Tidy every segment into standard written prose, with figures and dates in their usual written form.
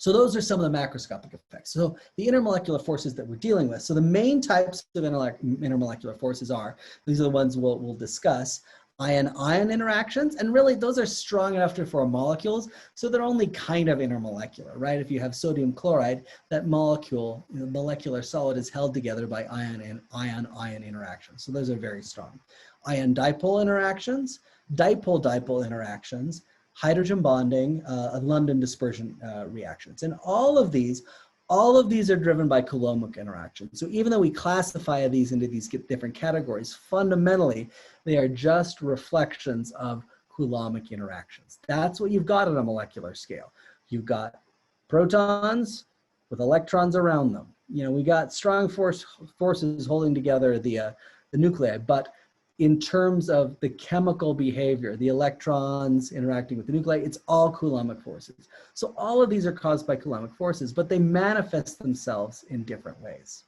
So those are some of the macroscopic effects. So the intermolecular forces that we're dealing with. So the main types of intermolecular forces are, these are the ones we'll discuss, ion-ion interactions, and really those are strong enough to form molecules, so they're only kind of intermolecular, right? If you have sodium chloride, that molecule, the molecular solid is held together by ion-ion interactions. So those are very strong. Ion-dipole interactions, dipole-dipole interactions, hydrogen bonding, London dispersion reactions. And all of these are driven by Coulombic interactions. So even though we classify these into these different categories, fundamentally, they are just reflections of Coulombic interactions. That's what you've got on a molecular scale. You've got protons with electrons around them. You know, we got strong forces holding together the nuclei, but in terms of the chemical behavior, the electrons interacting with the nuclei, it's all Coulombic forces. So all of these are caused by Coulombic forces, but they manifest themselves in different ways.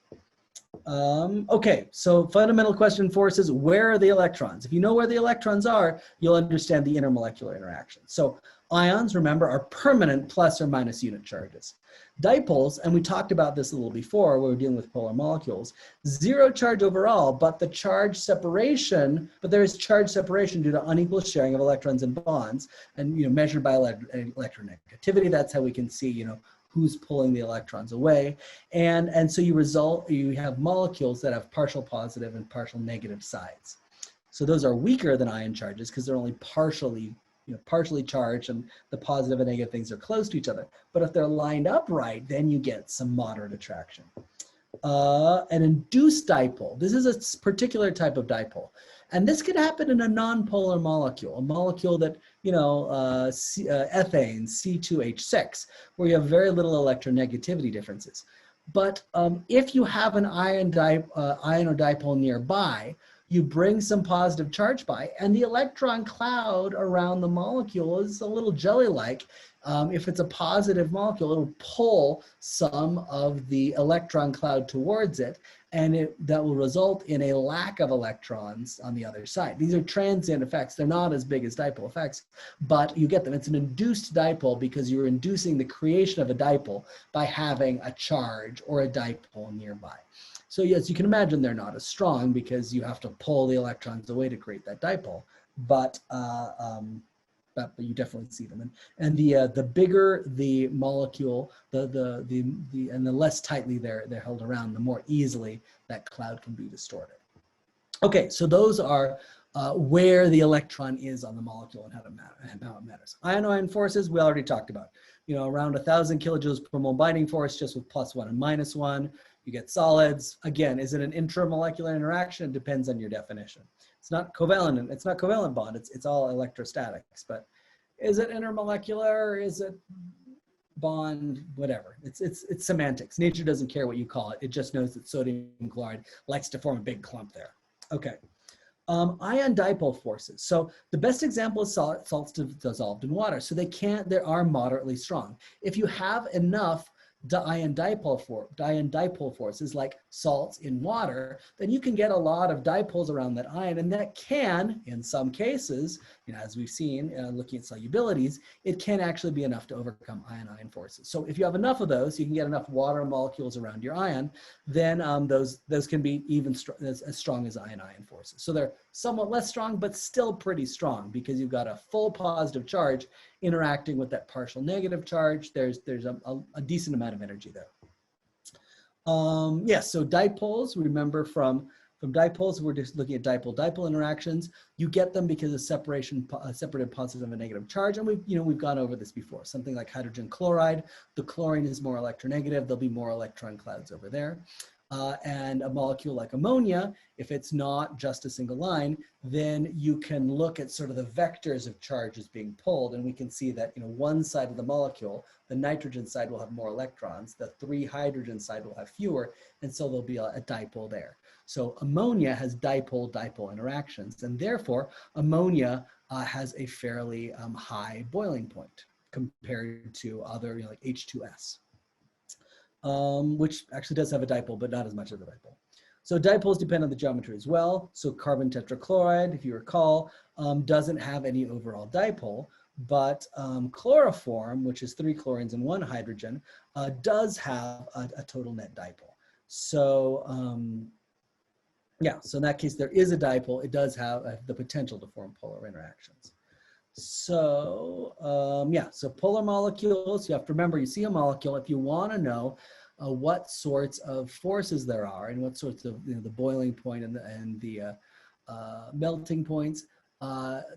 Okay, so fundamental question forces, where are the electrons? If you know where the electrons are, you'll understand the intermolecular interaction. So ions, remember, are permanent plus or minus unit charges. Dipoles, and we talked about this a little before, where we're dealing with polar molecules, zero charge overall, but the charge separation, but there is charge separation due to unequal sharing of electrons and bonds, and measured by electronegativity. That's how we can see, who's pulling the electrons away. And so you have molecules that have partial positive and partial negative sides. So those are weaker than ion charges because they're only partially charged, and the positive and negative things are close to each other. But if they're lined up right, then you get some moderate attraction. An induced dipole. This is a particular type of dipole. And this could happen in a nonpolar molecule, a molecule that, ethane, C2H6, where you have very little electronegativity differences. But if you have an ion or dipole nearby, you bring some positive charge by, and the electron cloud around the molecule is a little jelly-like. If it's a positive molecule, it'll pull some of the electron cloud towards it, and that will result in a lack of electrons on the other side. These are transient effects. They're not as big as dipole effects, but you get them. It's an induced dipole because you're inducing the creation of a dipole by having a charge or a dipole nearby. So yes, you can imagine they're not as strong because you have to pull the electrons away to create that dipole, but you definitely see them. And the bigger the molecule, and the less tightly they're held around, the more easily that cloud can be distorted. Okay, so those are where the electron is on the molecule and how it matters. Ion-ion forces, we already talked about. Around 1,000 kilojoules per mole binding force, just with +1 and -1. You get solids. Again, is it an intramolecular interaction? It depends on your definition. It's not covalent. It's not covalent bond. It's all electrostatics. But is it intermolecular? Is it bond? Whatever. It's semantics. Nature doesn't care what you call it. It just knows that sodium chloride likes to form a big clump there. Okay. Ion dipole forces. So the best example is salts dissolved in water. So they are moderately strong. If you have enough ion dipole forces like salts in water, then you can get a lot of dipoles around that ion, and that can, in some cases, as we've seen looking at solubilities, it can actually be enough to overcome ion-ion forces. So if you have enough of those, you can get enough water molecules around your ion, then those can be even as strong as ion-ion forces. So they're somewhat less strong, but still pretty strong because you've got a full positive charge interacting with that partial negative charge. There's a decent amount of energy there. Yes, so dipoles, remember from dipoles, we're just looking at dipole-dipole interactions. You get them because of separated positive and negative charge, and we've gone over this before. Something like hydrogen chloride, the chlorine is more electronegative, there'll be more electron clouds over there. And a molecule like ammonia, if it's not just a single line, then you can look at sort of the vectors of charges being pulled, and we can see that one side of the molecule, the nitrogen side, will have more electrons, the 3 hydrogen side will have fewer, and so there'll be a dipole there. So ammonia has dipole-dipole interactions, and therefore ammonia has a fairly high boiling point compared to other, like H2S. Which actually does have a dipole, but not as much of a dipole. So dipoles depend on the geometry as well. So carbon tetrachloride, if you recall, doesn't have any overall dipole, but chloroform, which is 3 chlorines and 1 hydrogen, does have a total net dipole. So yeah, so in that case, there is a dipole. It does have the potential to form polar interactions. So yeah, so polar molecules, you have to remember, you see a molecule, if you want to know what sorts of forces there are and what sorts of, the boiling point and the melting points,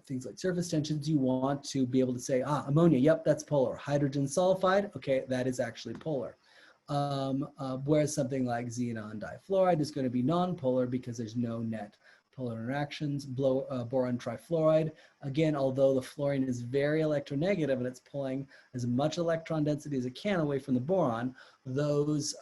things like surface tensions, you want to be able to say, ammonia, yep, that's polar. Hydrogen sulfide, okay, that is actually polar. Whereas something like xenon difluoride is going to be nonpolar because there's no net polar interactions. Boron trifluoride, again, although the fluorine is very electronegative and it's pulling as much electron density as it can away from the boron, those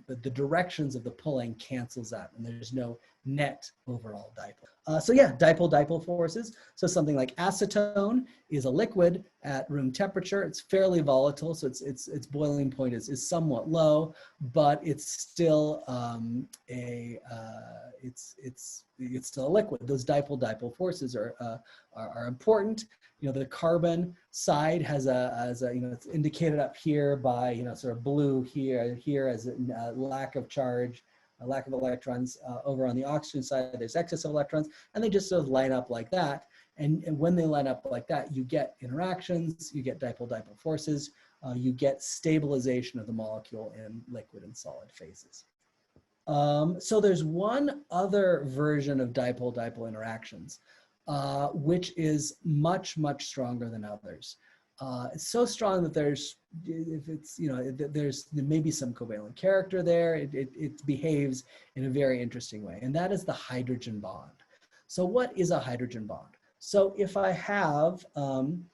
the directions of the pulling cancels out, and there's no net overall dipole. So yeah, dipole forces. So something like acetone is a liquid at room temperature. It's fairly volatile, so its boiling point is somewhat low, but it's still it's still a liquid. Those dipole forces are important. The carbon side has a it's indicated up here by sort of blue here as a lack of charge, a lack of electrons. Over on the oxygen side, there's excess of electrons, and they just sort of line up like that. And when they line up like that, you get interactions, you get dipole forces, you get stabilization of the molecule in liquid and solid phases. So there's one other version of dipole Interactions, which is much stronger than others. It's so strong that there may be some covalent character there. It behaves in a very interesting way, and that is the hydrogen bond. So what is a hydrogen bond? So if I have an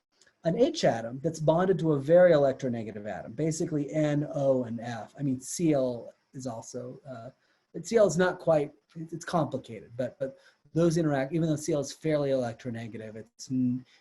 H atom that's bonded to a very electronegative atom, basically N, O, and F. I mean, Cl is also, Cl is not quite, it's complicated, but those interact, even though Cl is fairly electronegative,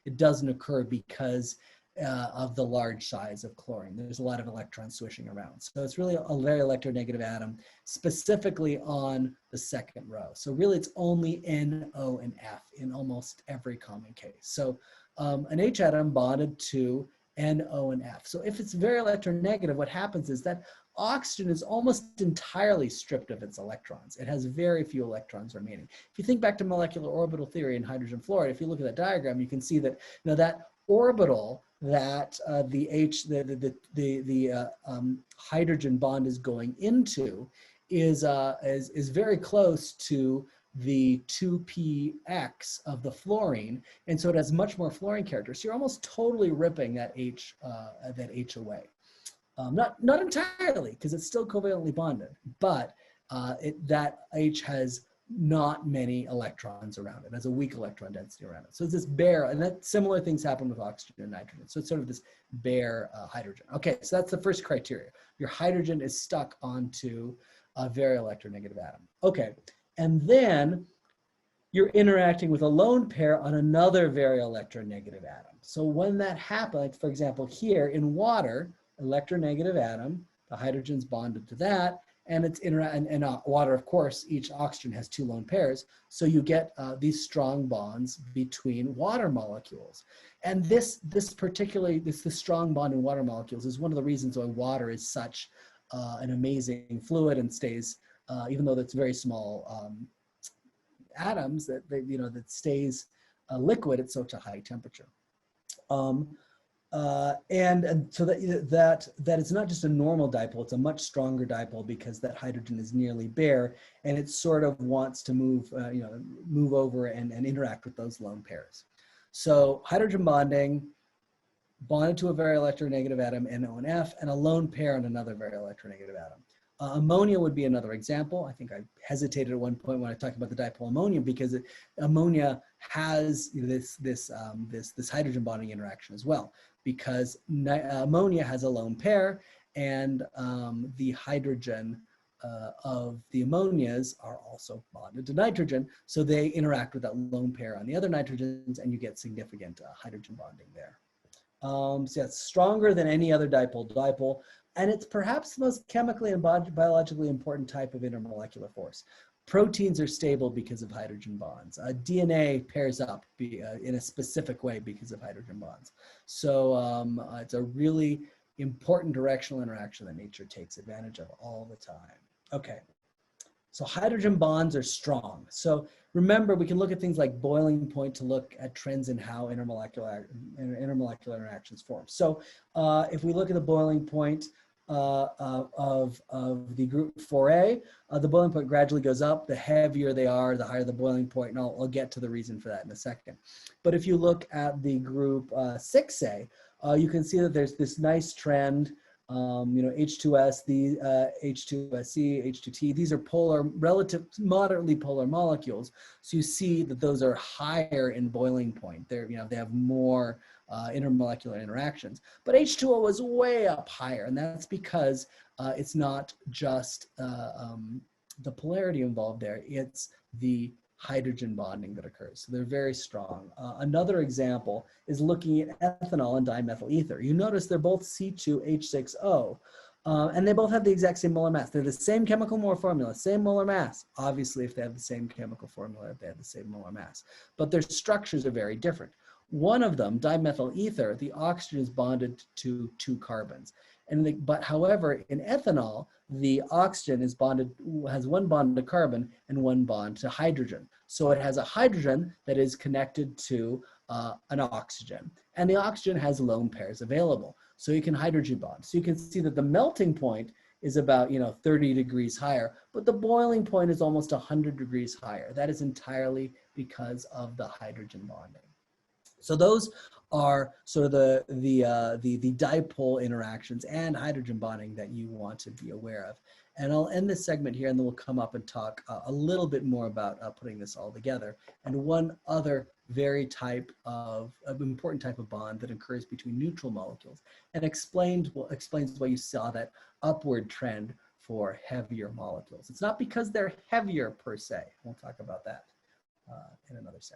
it doesn't occur because of the large size of chlorine. There's a lot of electrons swishing around. So it's really a very electronegative atom, specifically on the second row. So really it's only N, O, and F in almost every common case. So an H atom bonded to N, O, and F. So if it's very electronegative, what happens is that oxygen is almost entirely stripped of its electrons. It has very few electrons remaining. If you think back to molecular orbital theory in hydrogen fluoride, if you look at that diagram, you can see that that orbital that the hydrogen bond is going into is very close to the 2px of the fluorine, and so it has much more fluorine character. So you're almost totally ripping that H away. Not entirely, because it's still covalently bonded, but that H has not many electrons around it. It has a weak electron density around it. So it's this bare, and that similar things happen with oxygen and nitrogen. So it's sort of this bare hydrogen. Okay, so that's the first criteria. Your hydrogen is stuck onto a very electronegative atom. Okay, and then you're interacting with a lone pair on another very electronegative atom. So when that happens, for example, here in water, electronegative atom, the hydrogen's bonded to that, and it's water, of course, each oxygen has 2 lone pairs. So you get these strong bonds between water molecules. And this strong bond in water molecules is one of the reasons why water is such an amazing fluid and stays, even though it's very small atoms, that stays liquid at such a high temperature. And so that it's not just a normal dipole, it's a much stronger dipole because that hydrogen is nearly bare, and it sort of wants to move over and interact with those lone pairs. So hydrogen bonded to a very electronegative atom, NO and F, and a lone pair on another very electronegative atom. Ammonia would be another example. I think I hesitated at one point when I talked about the dipole ammonia because ammonia has this hydrogen bonding interaction as well, because ammonia has a lone pair, and the hydrogen of the ammonias are also bonded to nitrogen, so they interact with that lone pair on the other nitrogens, and you get significant hydrogen bonding there. So yeah, it's stronger than any other dipole, and it's perhaps the most chemically and biologically important type of intermolecular force. Proteins are stable because of hydrogen bonds. DNA pairs up in a specific way because of hydrogen bonds. So it's a really important directional interaction that nature takes advantage of all the time. Okay, so hydrogen bonds are strong. So remember, we can look at things like boiling point to look at trends in how intermolecular interactions form. So if we look at the boiling point of the group 4A, the boiling point gradually goes up. The heavier they are, the higher the boiling point, and I'll get to the reason for that in a second. But if you look at the group 6A, you can see that there's this nice trend. H2S, the H2SC, H2T, these are moderately polar molecules. So you see that those are higher in boiling point. They have more intermolecular interactions. But H2O is way up higher, and that's because it's not just the polarity involved there, it's the hydrogen bonding that occurs. So they're very strong. Another example is looking at ethanol and dimethyl ether. You notice they're both C2H6O, and they both have the exact same molar mass. They're the same chemical formula, same molar mass. Obviously, if they have the same chemical formula, if they have the same molar mass. But their structures are very different. One of them, dimethyl ether, the oxygen is bonded to 2 carbons. But however, in ethanol, the oxygen has 1 bond to carbon and 1 bond to hydrogen. So it has a hydrogen that is connected to an oxygen, and the oxygen has lone pairs available. So you can hydrogen bond. So you can see that the melting point is about 30 degrees higher, but the boiling point is almost 100 degrees higher. That is entirely because of the hydrogen bonding. So those are sort of the dipole interactions and hydrogen bonding that you want to be aware of. And I'll end this segment here, and then we'll come up and talk a little bit more about putting this all together. And one other very important type of bond that occurs between neutral molecules, and explains why you saw that upward trend for heavier molecules. It's not because they're heavier per se. We'll talk about that in another segment.